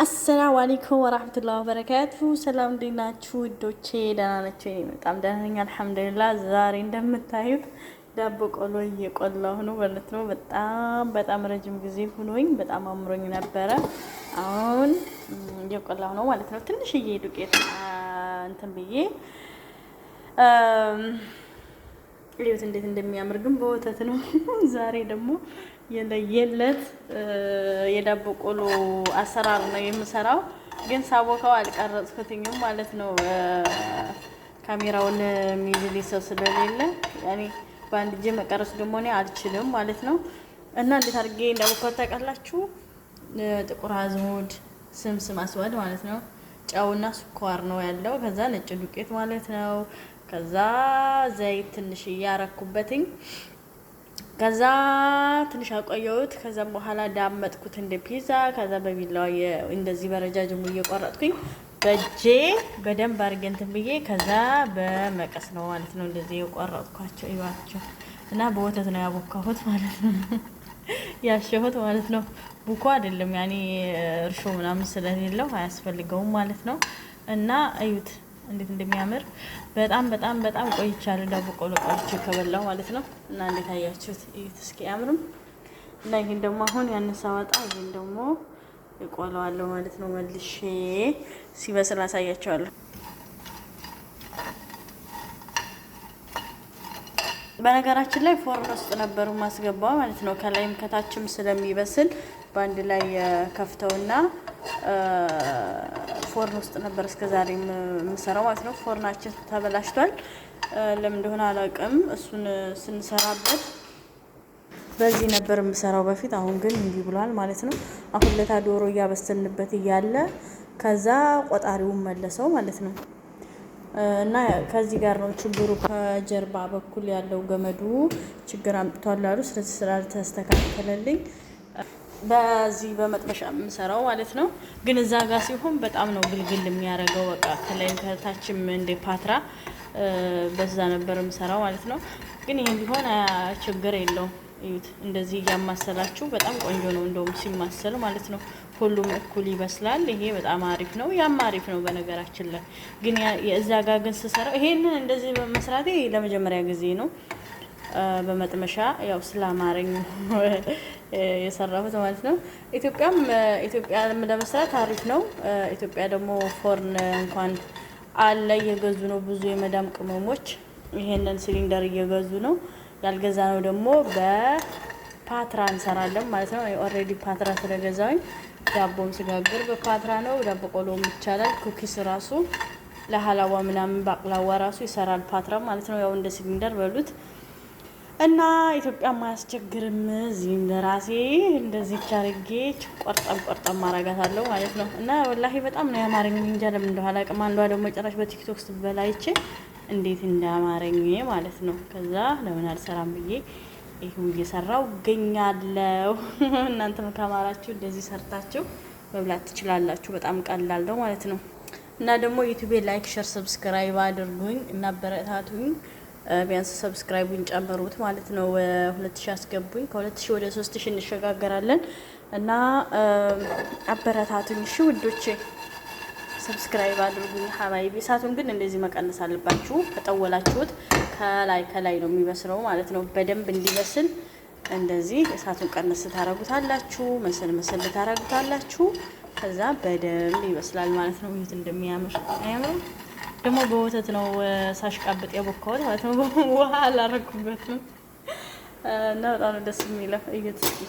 አሰላሙ አለይኩም ወራህመቱላሂ ወበረካቱ። ሰላም እንዴት ናችሁ ውዶቼ? ደህና ናችሁ? እኔ በጣም ደህና ነኝ አልሐምዱሊላህ። ዛሬ እንደምታዩት ዳቦ ቆሎ እየቆላሁ ነው ማለት ነው። በጣም ረጅም ጊዜ ሆኖኝ በጣም አምሮኝ ነበረ። አሁን እየቆላሁ ነው ማለት ነው። ትንሽዬ ዱቄት እንትን ብዬ ልዩት እንዴት እንደሚያምር ግን በወተት ነው። ዛሬ ደግሞ የለየለት የዳቦ ቆሎ አሰራር ነው የምሰራው። ግን ሳቦካው አልቀረጽኩትኝም ማለት ነው። ካሜራውን የሚይዝልኝ ሰው ስለሌለ ያኔ በአንድ እጄ መቀረጽ ደግሞ እኔ አልችልም ማለት ነው። እና እንዴት አድርጌ እንዳቦካው ታውቃላችሁ? ጥቁር አዝሙድ፣ ስምስም አስዋድ ማለት ነው። ጨውና ስኳር ነው ያለው። ከዛ ነጭ ዱቄት ማለት ነው። ከዛ ዘይት ትንሽ እያረኩበትኝ ከዛ ትንሽ አቆየሁት። ከዛ በኋላ ዳመጥኩት እንደ ፒዛ። ከዛ በቢላዋ እንደዚህ በረጃጅሙ እየቆረጥኩኝ በእጄ በደንብ አድርጌ እንትን ብዬ ከዛ በመቀስ ነው ማለት ነው እንደዚህ የቆረጥኳቸው ይዋቸው እና በወተት ነው ያቦካሁት ማለት ነው። ያሸሁት ማለት ነው። ቡኮ አይደለም ያኔ እርሾ ምናምን ስለሌለው አያስፈልገውም ማለት ነው። እና እዩት እንዴት እንደሚያምር በጣም ቆይቻለሁ ዳቦ ቆሎ ቆልቼ ከበላው ማለት ነው። እና እንዴት አያችሁት? እዩት እስኪ አያምርም? እና ይሄን ደግሞ አሁን ያንን ሳወጣ ይሄን ደግሞ እቆላዋለሁ ማለት ነው። መልሼ ሲበስል አሳያቸዋለሁ። በነገራችን ላይ ፎርን ውስጥ ነበሩ ማስገባው ማለት ነው። ከላይም ከታችም ስለሚበስል በአንድ ላይ ከፍተውና ፎርን ውስጥ ነበር እስከዛሬ የምሰራው ማለት ነው። ፎርናችን ተበላሽቷል። ለምን እንደሆነ አላውቅም። እሱን ስንሰራበት በዚህ ነበር የምሰራው በፊት። አሁን ግን እንዲህ ብሏል ማለት ነው። አሁን ለታ ዶሮ እያበሰልንበት እያለ ከዛ ቆጣሪውን መለሰው ማለት ነው። እና ከዚህ ጋር ነው ችግሩ። ከጀርባ በኩል ያለው ገመዱ ችግር አምጥቷል አሉ። ስለዚህ ስላልተስተካከለልኝ በዚህ በመጥበሻ የምሰራው ማለት ነው። ግን እዛ ጋር ሲሆን በጣም ነው ግልግል የሚያደርገው። በቃ ከላይ ከታችም እንደ ፓትራ በዛ ነበር የምሰራው ማለት ነው። ግን ይሄን ቢሆን ችግር የለውም። እዩት እንደዚህ እያማሰላችሁ በጣም ቆንጆ ነው እንደውም ሲማሰል ማለት ነው። ሁሉም እኩል ይበስላል። ይሄ በጣም አሪፍ ነው። ያም አሪፍ ነው በነገራችን ላይ። ግን የዛ ጋር ግን ስሰራው ይሄንን እንደዚህ በመስራቴ ለመጀመሪያ ጊዜ ነው። በመጥመሻ ያው ስላማረኝ የሰራሁት ማለት ነው። ኢትዮጵያ ለመስራት አሪፍ ነው። ኢትዮጵያ ደግሞ ፎርን እንኳን አለ እየገዙ ነው ብዙ የመዳም ቅመሞች ይሄንን ሲሊንደር እየገዙ ነው። ያልገዛ ነው ደግሞ በፓትራ እንሰራለን ማለት ነው። ኦሬዲ ፓትራ ስለገዛኝ ዳቦም ስጋግር በፓትራ ነው። ዳቦ ቆሎም ይቻላል። ኩኪስ ራሱ ለሐላዋ ምናምን ባቅላዋ ራሱ ይሰራል ፓትራ ማለት ነው። ያው እንደ ሲሊንደር በሉት እና ኢትዮጵያ ማያስቸግርም። እዚህም ለራሴ እንደዚህ አድርጌ ቆርጠም ማረጋታለሁ ማለት ነው። እና ወላሂ በጣም ነው ያማረኝ። እንጃ ለምን እንደሆነ አላውቅም። አንዷ ደግሞ ጭራሽ በቲክቶክ ስትበላይቼ እንዴት እንዳማረኝ ማለት ነው። ከዛ ለምን አልሰራም ብዬ ይሄው እየሰራው እገኛለሁ። እናንተም ካማራችሁ እንደዚህ ሰርታችሁ መብላት ትችላላችሁ። በጣም ቀላል ነው ማለት ነው። እና ደግሞ ዩቲዩብ ላይክ፣ ሼር፣ ሰብስክራይብ አድርጉኝ እና አበረታቱኝ። ቢያንስ ሰብስክራይቡን ጨምሩት ማለት ነው። 2000 አስገቡኝ። ከ2000 ወደ 3000 እንሸጋገራለን እና አበረታቱኝ እሺ ውዶቼ። ሰብስክራይብ አድርጉኝ ሀባይቢ። እሳቱን ግን እንደዚህ መቀነስ አለባችሁ። ከጠወላችሁት ከላይ ነው የሚበስለው ማለት ነው። በደንብ እንዲበስል እንደዚህ እሳቱን ቀነስ ታረጉታላችሁ። መሰል ታረጉታላችሁ። ከዛ በደንብ ይበስላል ማለት ነው። ይሄት እንደሚያምር አያምርም? ደግሞ በወተት ነው ሳሽቃብጥ የቦካሁት ማለት ነው። ውሃ አላረኩበትም እና በጣም ደስ የሚለው እዩት እስኪ